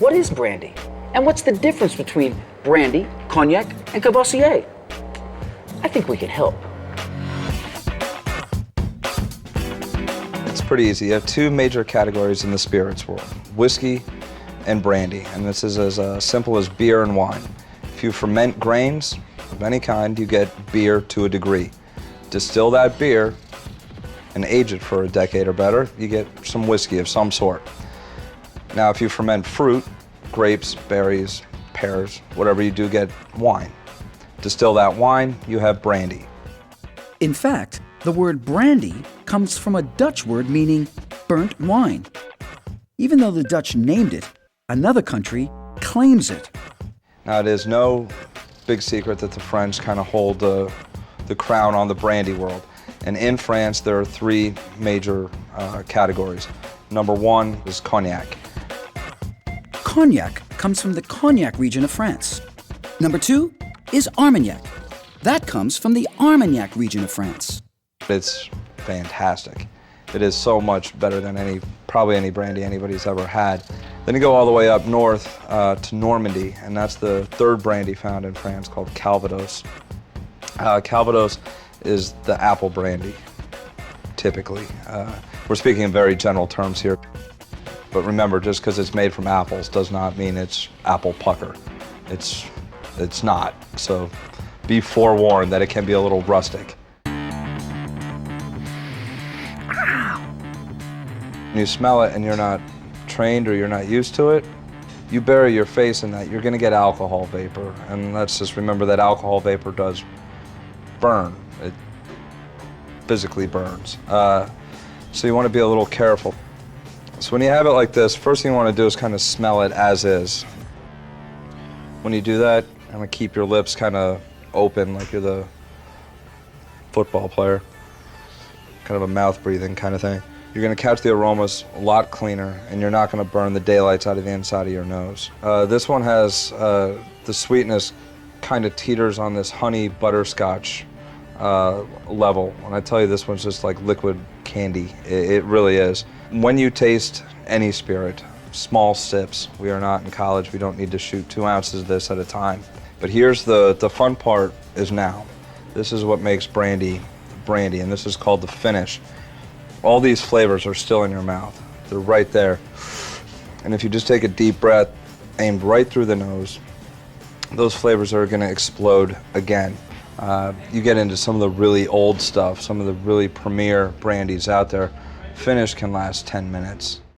What is brandy? And what's the difference between brandy, cognac, and Cabassier? I think we can help. It's pretty easy. You have two major categories in the spirits world, whiskey and brandy, and this is as simple as beer and wine. If you ferment grains of any kind, you get beer to a degree. Distill that beer and age it for a decade or better, you get some whiskey of some sort. Now, if you ferment fruit, grapes, berries, pears, whatever, you do get wine. Distill that wine, you have brandy. In fact, the word brandy comes from a Dutch word meaning burnt wine. Even though the Dutch named it, another country claims it. Now, it is no big secret that the French kind of hold the crown on the brandy world. And in France, there are three major categories. Number one is cognac. Cognac comes from the Cognac region of France. Number two is Armagnac. That comes from the Armagnac region of France. It's fantastic. It is so much better than probably any brandy anybody's ever had. Then you go all the way up north to Normandy, and that's the third brandy found in France called Calvados. Calvados is the apple brandy, typically. We're speaking in very general terms here. But remember, just because it's made from apples does not mean it's apple pucker. It's not. So be forewarned that it can be a little rustic. When you smell it and you're not trained or you're not used to it, you bury your face in that, you're going to get alcohol vapor. And let's just remember that alcohol vapor does burn. It physically burns. So you want to be a little careful. So when you have it like this, first thing you want to do is kind of smell it as is. When you do that, I'm going to keep your lips kind of open like you're the football player. Kind of a mouth breathing kind of thing. You're going to catch the aromas a lot cleaner, and you're not going to burn the daylights out of the inside of your nose. This one has the sweetness kind of teeters on this honey butterscotch level. When I tell you this one's just like liquid candy, it really is. When you taste any spirit, small sips. We are not in college. We don't need to shoot 2 ounces of this at a time. But here's the fun part is now. This is what makes brandy brandy, and this is called the finish. All these flavors are still in your mouth. They're right there. And if you just take a deep breath, aimed right through the nose, those flavors are going to explode again. You get into some of the really old stuff, some of the really premier brandies out there. Finish can last 10 minutes.